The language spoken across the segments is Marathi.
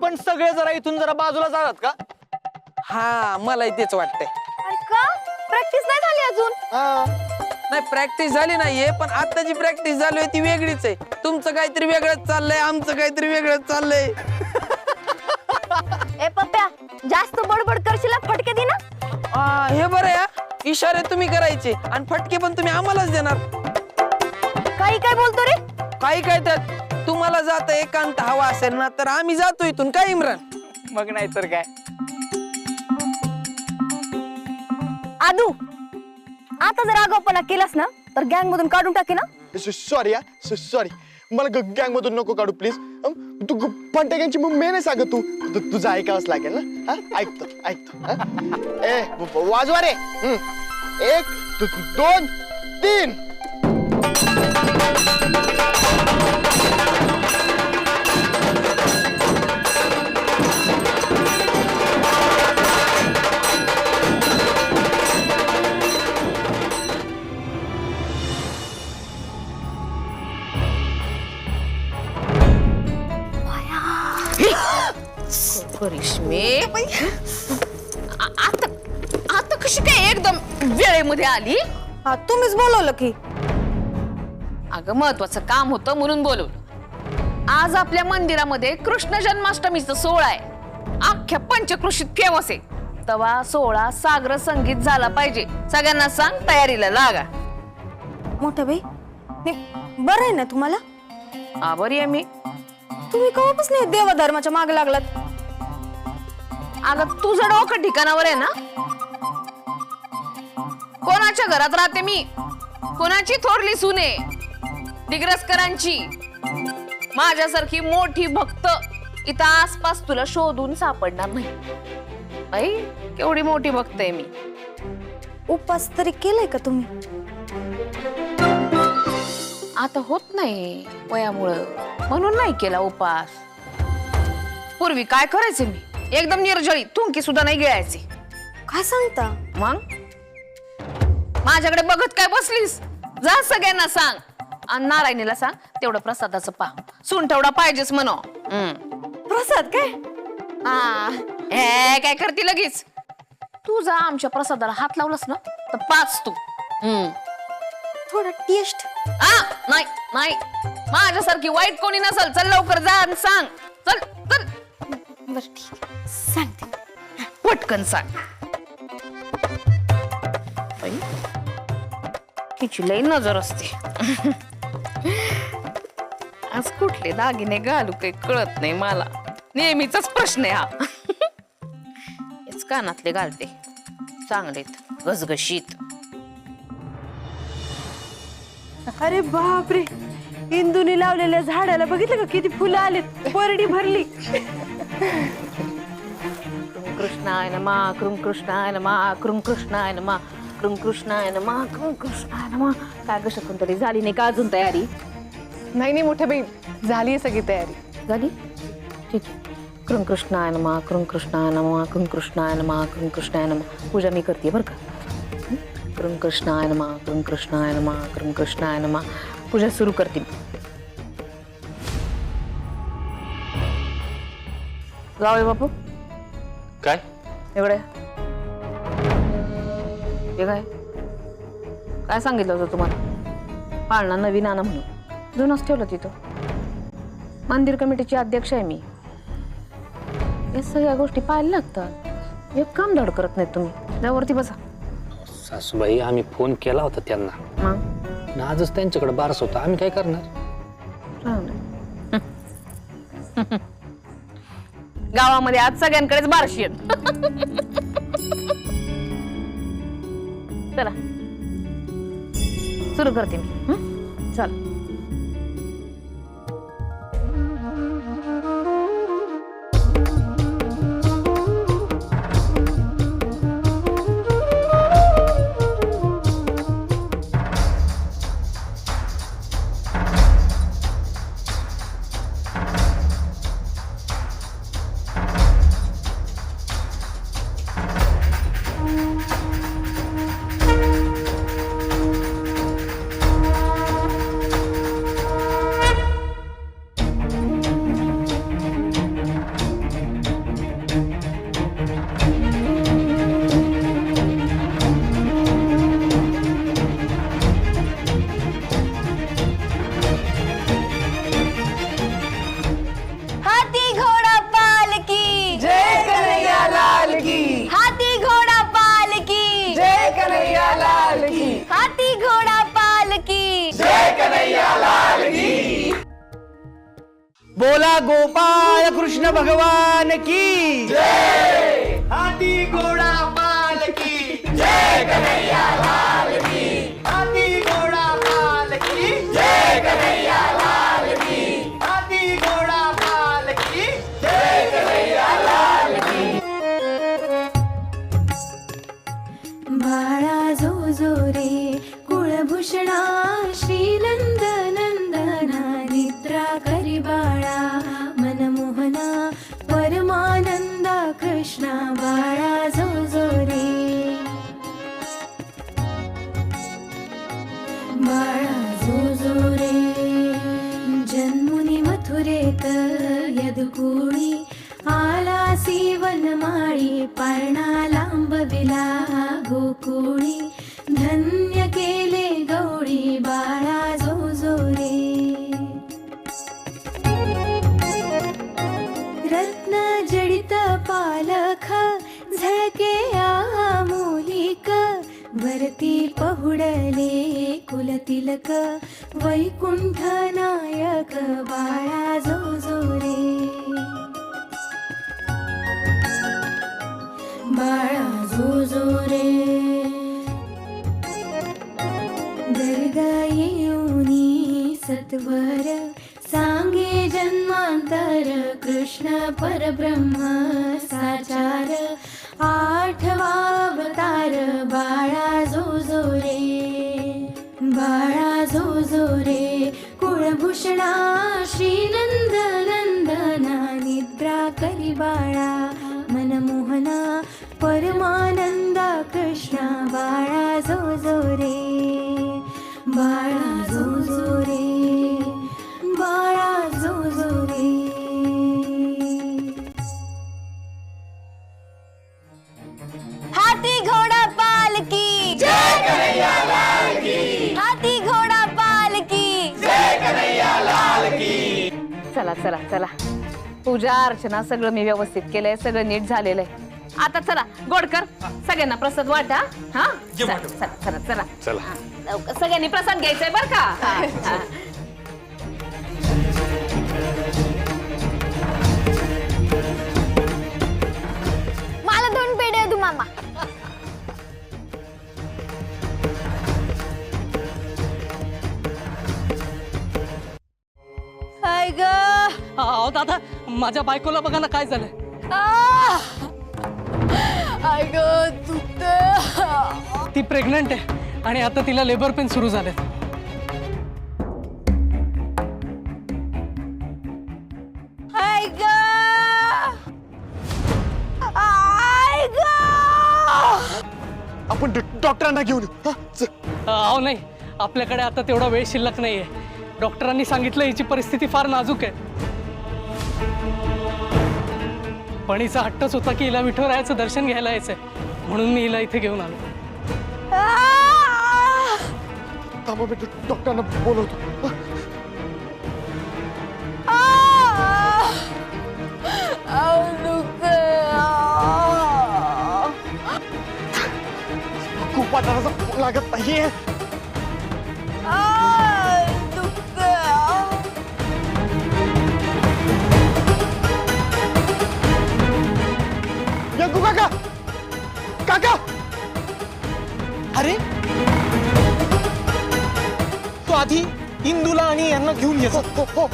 पण सगळे जरा इथून जरा बाजूला जातात का? हा मलाही तेच वाटतंय. अरे का प्रॅक्टिस नाही झाली अजून? नाही प्रॅक्टिस झाली नाहीये, पण आताची प्रॅक्टिस झाली ती वेगळीच आहे. तुमचं काहीतरी वेगळंच चाललंय, आमचं काहीतरी वेगळंच चाललंय. ए पप्प्या, जास्त बडबड करशील फटके दे ना. हे बरं या, इशारे तुम्ही करायचे आणि फटके पण तुम्ही आम्हालाच देणार. काही काय बोलतो रे? काही काय त्यात, तुम्हाला जात एकांत हवा असेल ना तर आम्ही जातो इथून. काय इम्रान? मग नाही तर काय. आदू, आता जर आगाऊपणा केलास ना तर गँग मधून काढून टाके ना. सॉरी सॉरी, मला गँग मधून नको काढू प्लीज. तू फंटाक्यांची मग मेन सांग, तुझं ऐकावंच लागेल ना. ऐकतो ऐकतो. ए वाजवा रे. 1 2 3. करिश्मे आता आता कशी काय एकदम वेळेमध्ये आली? तुम्हीच बोलवलं की. अगं महत्वाचं काम होतं म्हणून बोलवलं. आज आपल्या मंदिरामध्ये कृष्ण जन्माष्टमीचा सोहळा आहे. अख्ख्या पंचक्रोशीत फेमस आहे. तवा सोहळा सागर संगीत झाला पाहिजे. सगळ्यांना सांग तयारीला लागा. मोठ्या बाई, बरं आहे ना तुम्हाला? बरी आहे मी. तुम्ही केव्हापासून देवधर्माच्या मागे लागलात? अगं तुझं डोकं ठिकाणावर आहे ना? कोणाच्या घरात राहते मी? कोणाची थोरली सुने? दिग्रसकरांची. माझ्यासारखी मोठी भक्त इथं आसपास तुला शोधून सापडणार नाही. आई केवढी मोठी भक्त आहे मी. उपास तरी केलाय का तुम्ही? आता होत नाही वयामुळं, म्हणून नाही केला उपास. पूर्वी काय करायचे मी, एकदम निर्जळी, थुंकी सुद्धा नाही गिळायचे. काय सांगता? मग माझ्याकडे बघत काय बसलीस? जा सगळ्यांना सांग आणि नारायणीला सांग तेवढं प्रसादाचं पा. सुंठवडा पाहिजेच म्हणो. प्रसाद काय? काय करते लगेच? तू जा आमच्या प्रसादाला हात लावलास ना तर पाच तू. थोडा टेस्ट. नाही नाही, माझ्यासारखी वाईट कोणी नसल. चल लवकर जा आणि सांग. चल चल. बर ठीक आहे, सांगते. पटकन सांग. तिची लई नजर असते. आज कुठले दागिने घालू काही कळत नाही मला. नेहमीचाच प्रश्न आहे हा. हेच कानातले घालते, चांगलेत घसघशीत. अरे बापरे, इंदुनी लावलेल्या झाडाला बघितलं का किती फुलं आलेत, परडी भरली. कृष्णाय नमः, कृम कृष्णाय नमः, कृम कृष्णाय नमः, कृम कृष्णाय नमः, कृम कृष्णाय नमः. काय ग शकुंतली, झाली नाही का अजून तयारी? नाही मोठ्या बाई, झाली आहे सगळी तयारी. झाली? ठीक आहे. कृम कृष्णाय नमः, कृम कृष्णाय नमः, कृम कृष्णाय नमः, कृम कृष्णाय नमः. पूजा मी करते बरं का. कृम कृष्णाय नमः, कृम कृष्णाय नमः, कृम कृष्णाय नमः. पूजा सुरू करते. जाऊया बापू. काय एवढे हे काय काय सांगितलं होतं तुम्हाला? पाळणा नवीन आणा म्हणून जुनच ठेवलं तिथं. मंदिर कमिटीची अध्यक्ष आहे मी. या सगळ्या गोष्टी पाहायला लागतात. एक काम धड करत नाही तुम्ही. त्यावरती बसा. सासूबाई, आम्ही फोन केला होता त्यांना. मग आजच त्यांच्याकडे बारस होता. आम्ही काय करणार? गावामध्ये आज सगळ्यांकडेच बारशी आहेत. चला सुरू करते मी. चला. बोला गोपाळ कृष्ण भगवान की हाथी घोड़ा पाल की जय कन्हैया लाल की हाथी घोड़ा पाल की जय कन्हैया लाल की हाथी घोड़ा पाल की जय कन्हैया लाल की बाळा जो जो रे कुळभूषणा श्रीनंद नंदना निद्रा करी बाळा मनमोहना परमानंदा कृष्णा बाळा जो जो रे बाळा जो जो रे जन्मुनी मथुरेत यदुकुळी आला सीवनमाळी पारणा लांबविला गोकुळी धन्य केले गौरी बाळा जो जो रे रत्न जडित पालख झळके आमोलिक वरती पहुडले कुलतिलक वैकुंठ नायक बाळा जो जो रे बाळा जो जो रे दर्गा येऊनी सत्वर सांगे जन्मांतर कृष्ण परब्रह्म साचार आठवा अवतार बाळा जो जो रे बाळा जो जो रे कुळभूषणा श्रीनंद नंदना निद्रा करी बाळा मनमोहना परमानंदा कृष्णा बाळा जो जो रे बाळा जो जो रे बाळा जो जो रे हाथी घोड़ा पालकी जय कन्हैया लाल की हाथी घोड़ा पालकी जय कन्हैया लाल की चला चला चला पूजा अर्चना सगळं मी व्यवस्थित केलंय सगळं नीट झालेलं आहे आता चला गोडकर सगळ्यांना प्रसाद वाटा हा चला चला चला चला चला. हा, लवकर सगळ्यांनी प्रसाद घ्यायचंय बर का हा, हा. मला 2 पेढे दे मामा हाय ग अहो दादा माझ्या बायकोला बघा ना काय झालंय हाय ग दुखत ती प्रेग्नंट आहे आणि आता तिला लेबर पेन सुरू झाले हाय ग हाय ग आपण डॉक्टरांना घेऊन येऊ. हा, चल. अहो नाही आपल्याकडे आता तेवढा वेळ शिल्लक नाहीये डॉक्टरांनी सांगितलं हिची परिस्थिती फार नाजूक आहे पण हिचा हट्टच होता की हिला विठुरायाचं दर्शन घ्यायला यायचंय म्हणून मी हिला इथे घेऊन आलो थांबा मी डॉक्टरांना बोलवतो. खूप वाटायला लागत नाहीये. यंकू काका काका अरे तू आधी इंदूला आणि यांना घेऊन ये. हो हो हो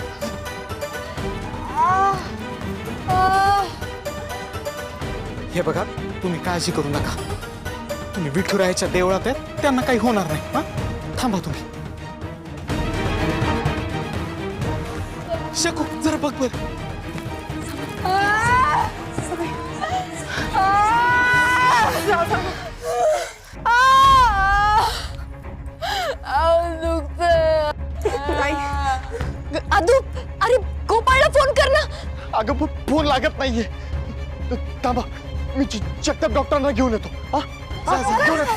हे बघा तुम्ही काळजी करू नका तुम्ही विठुरायाच्या देवळात आहेत त्यांना काही होणार नाही हा थांबा तुम्ही शकू जरा बघ बर अदू अरे गोपाळला फोन कर ना अगं फोन लागत नाहीये थांबा मी जगताप डॉक्टरांना घेऊन येतो. हा जा, जा, घेऊन येतो.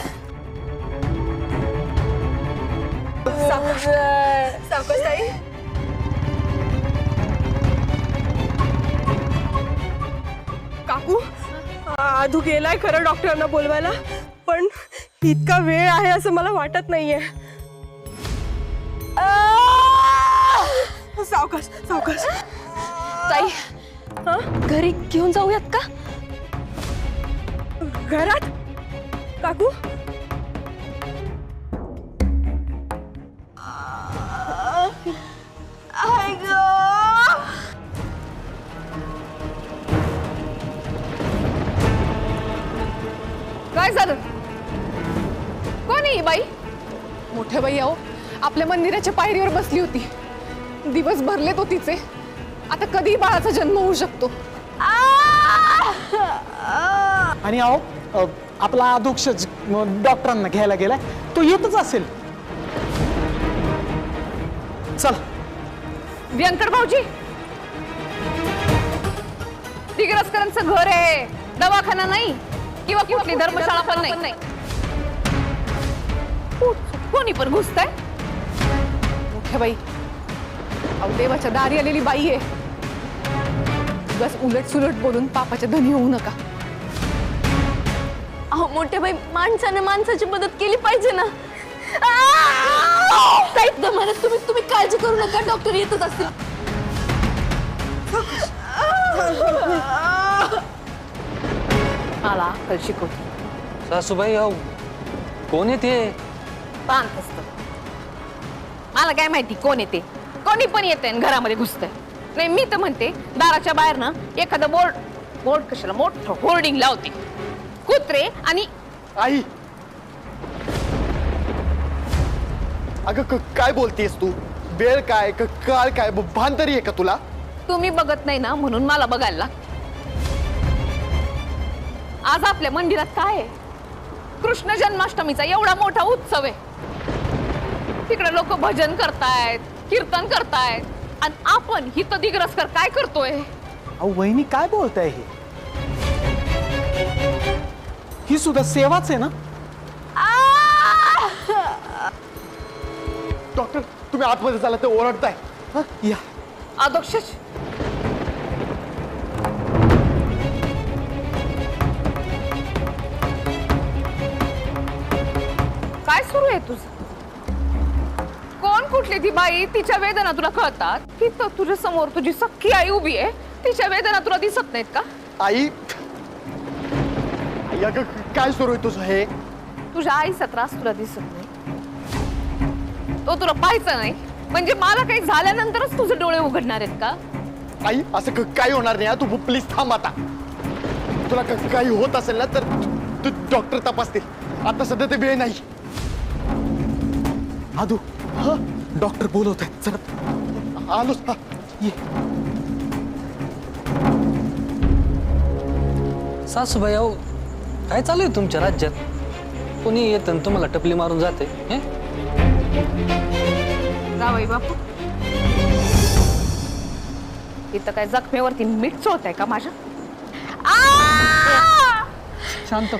काकू आधू गेलाय खरं डॉक्टरांना बोलवायला पण इतका वेळ आहे असं मला वाटत नाहीये. सावकाश सावकाश ताई घरी घेऊन जाऊयात का? घरात? काकू काय झालं? कोण आहे ही बाई? मोठ्या बाई आहो, आपल्या मंदिराच्या पायरीवर बसली होती. दिवस भरले तो तिचे. आता कधी बाळाचा जन्म होऊ शकतो. आणि अहो आपला अधोक्षज डॉक्टरांना घ्यायला गेलाय, तो येतच असेल. चला. व्यंकट भाऊजी, दिग्रसकरांचं घर आहे, दवाखाना नाही किंवा कुठली धर्मशाळा पण नाही. कोणी पण घुसताय. मोठ्या बाई, अहो देवाच्या दारी आलेली बाई आहे. बस उलट सुलट बोलून पापाच्या धनी होऊ नका. अहो मोठे बाई, माणसाने माणसाची मदत केली पाहिजे ना. तुम्ही काळजी करू नका, डॉक्टर येतच असतील. मला अक्कल शिकवते. सासूबाई अहो कोण येते? शांत असतं. मला काय माहिती कोण येते. कोणी पण येते आणि घरामध्ये घुसतंय. नाही, मी तर म्हणते दाराच्या बाहेर ना एखादं बोर्ड कशाला मोठं होर्डिंग लावते. कुत्रे आणि आई अगं काय बोलतेस तू? वेळ काय काळ काय भान तरी आहे का तुला? तुम्ही बघत नाही ना म्हणून मला बघायला लागतं. आज आपल्या मंदिरात काय आहे? कृष्ण जन्माष्टमीचा एवढा मोठा उत्सव आहे. तिकडे लोक भजन करतायत, कीर्तन करतायत आणि आपण हिथं दिग्रसकर काय करतोय? अहो वहिनी काय बोलताय हे? ही सुद्धा सेवाच आहे ना. डॉक्टर तुम्ही आतमध्ये चाला, ते ओरडताय. या अध्यक्ष, काय सुरू आहे तुझं? कोण कुठली ती बाई? तिच्या वेदना तुला कळतात? तिथं तुझ्या समोर तुझी सख्खी आई उभी आहे, तिच्या वेदना तुला दिसत नाहीत का? आई अगं काय सुरू आहे तुझं हे? तुझ्या आईचा त्रास तुला दिसत नाही, तो तुला पाहायचा नाही म्हणजे मला काही झाल्यानंतरच तुझे डोळे उघडणार आहेत का? आई असं काही होणार नाही. तू प्लीज थांब आता. तुला काही होत असेल ना तर तू डॉक्टर तपासतील. आता सध्या ते वेळ नाही. आदू डॉक्टर बोलवत आहेत. चला आलोच. ये. सासूबाई अहो काय चालू आहे तुमच्या राज्यात? कोणी येतं आणि तुम्हाला टपली मारून जाते? जावई बापू, इथं काय जखमेवरती मीठ चोळताय का माझ्या? शांत.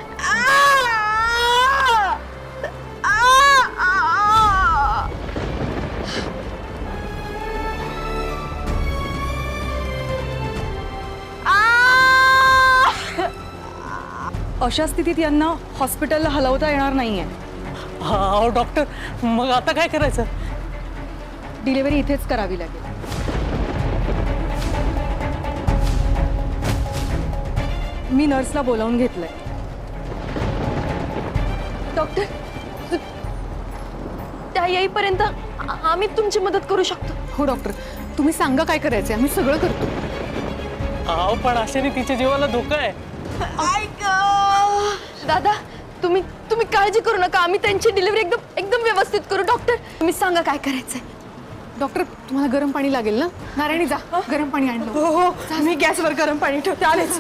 अशा स्थितीत यांना हॉस्पिटलला हलवता येणार नाहीये. हा डॉक्टर, मग आता काय करायचं? डिलिव्हरी इथेच करावी लागेल. मी नर्सला बोलावून घेतलंय. डॉक्टर त्या येईपर्यंत आम्ही तुमची मदत करू शकतो. हो डॉक्टर, तुम्ही सांगा काय करायचंय, आम्ही सगळं करतो. अहो पण अशाने तिच्या जीवाला धोका आहे. दादा तुम्ही काळजी करू नका. आम्ही त्यांची डिलिव्हरी एकदम व्यवस्थित करू. डॉक्टर तुम्ही सांगा काय करायचंय. डॉक्टर तुम्हाला गरम पाणी लागेल ना? नारायणी जा, गरम पाणी आणलं. हो मी गॅसवर गरम पाणी ठेवते. आलेच.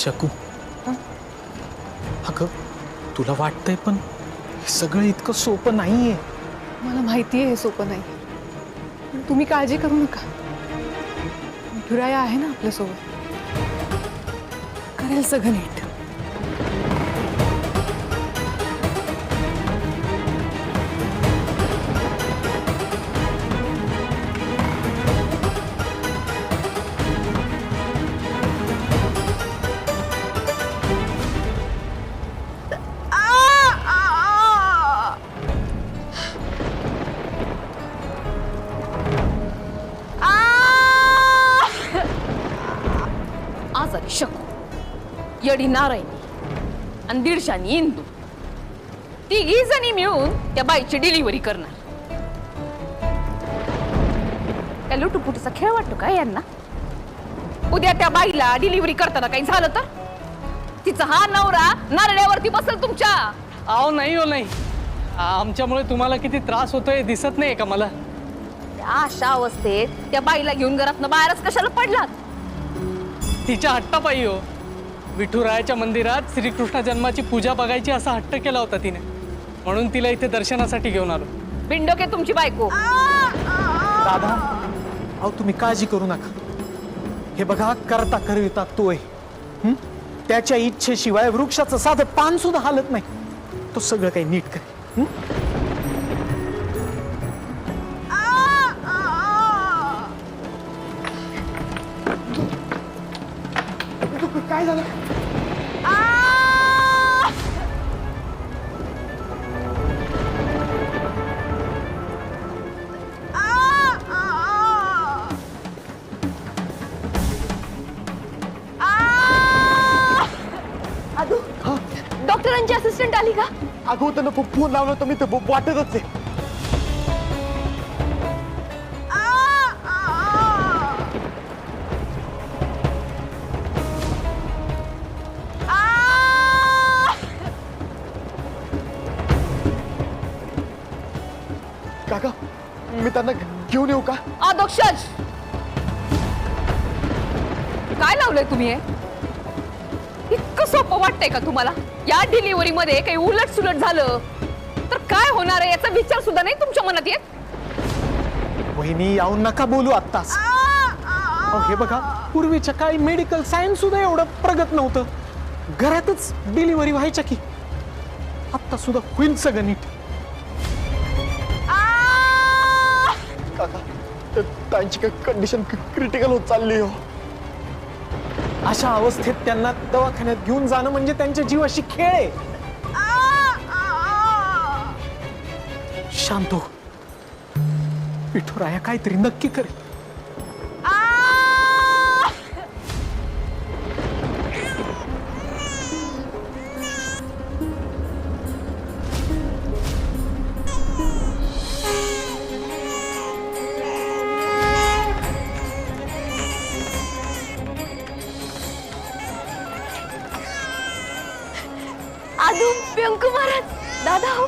शकू अगं तुला वाटतंय पण हे सगळं इतकं सोपं नाहीये. मला माहिती आहे हे सोपं नाही, पण तुम्ही काळजी करू नका. विठुराया आहे ना आपल्यासोबत, करेल सगळं नीट. शकू, येडी नारायणी आणि दीडशानी इंदू, तिघी जणी मिळून त्या बाईची डिलिव्हरी करणार. त्या लुटूपुटीचा खेळ वाटतो का यांना? उद्या त्या बाईला डिलिव्हरी करताना काही झालं तर तिचा हा नवरा नारळ्यावरती बसेल तुमच्या. अहो नाही हो नाही, आमच्यामुळे तुम्हाला किती त्रास होतोय दिसत नाही का मला? त्या अशा अवस्थेत त्या बाईला घेऊन घरातनं बाहेरच कशाला पडलात? तिच्या हट्टापायी हो. विठुरायाच्या मंदिरात श्रीकृष्ण जन्माची पूजा बघायची असा हट्ट केला होता तिने, म्हणून तिला इथे दर्शनासाठी घेऊन आलो. बिंडोके तुमची बायको. दादा, अहो तुम्ही काळजी करू नका. हे बघा, करता करविता तोय. त्याच्या इच्छेशिवाय वृक्षाचं साधं पान सुद्धा हालत नाही. तो सगळं काही नीट कर. काय झालं? डॉक्टरांची असिस्टंट आली का? अगं त्यांना फोन लावला तर मी तर वाटतच आहे. काका, मी त्यांना घेऊन येऊ का? अध्यक्षच काय लावलंय तुम्ही हे? इतकं सोपं वाटतंय का तुम्हाला? या डिलिव्हरी मध्ये काही उलट सुलट झालं तर काय होणार आहे याचा विचार सुद्धा नाही तुमच्या मनात येत? वहिनी, येऊन नका बोलू आत्ताच. हे बघा, पूर्वीच्या काळी मेडिकल सायन्स सुद्धा एवढं प्रगत नव्हतं. घरातच डिलिव्हरी व्हायच्या की. आत्ता सुद्धा होईल सगळं नीट. काका, त्यांची कंडिशन क्रिटिकल होत चालली हो. अशा अवस्थेत त्यांना दवाखान्यात घेऊन जाणं म्हणजे त्यांच्या जीवाशी खेळ आहे. शांत हो. विठुराया काहीतरी नक्की करेल. आदू, व्यंकू महाराज, दादा हो.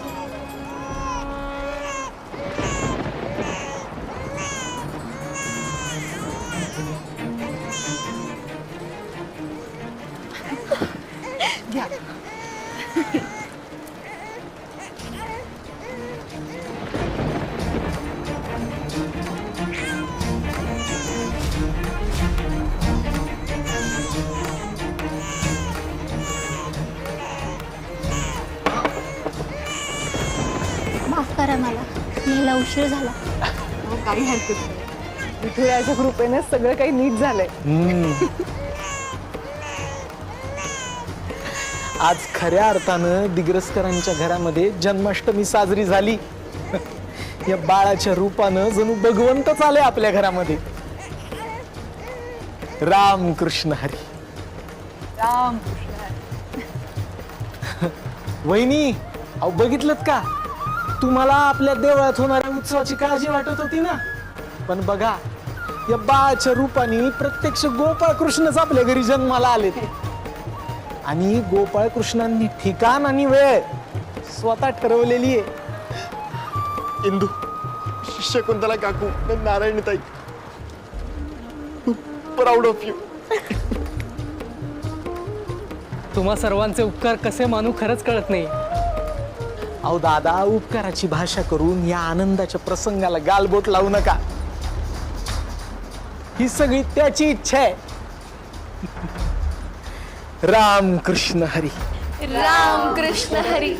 माफ करा मला, यायला उशीर झाला. काही हरकत नाही, विठुरायाच्या कृपेने सगळं काही नीट झालंय. आज खऱ्या अर्थानं दिग्रसकरांच्या घरामध्ये जन्माष्टमी साजरी झाली. या बाळाच्या रूपानं जणू भगवंतच आले आपल्या घरामध्ये. राम कृष्ण हरी. राम वहिनी, अहो बघितलं का? तुम्हाला आपल्या देवळात होणाऱ्या उत्सवाची काळजी वाटत होती ना, पण बघा, या बाळाच्या रूपाने प्रत्यक्ष गोपाळ कृष्णच आपल्या घरी जन्माला आले. आणि गोपाळ कृष्णांनी ठिकाण आणि वेळ स्वतः ठरवलेली आहे. इंदू, शकुंतला काकू, नारायणताई, प्राऊड ऑफ यू. तुम्हा सर्वांचे उपकार कसे मानू खरंच कळत नाही. अहो दादा, उपकाराची भाषा करून या आनंदाच्या प्रसंगाला गालबोट लावू नका. ही सगळी त्याची इच्छा आहे. राम कृष्ण हरी. राम कृष्ण हरी.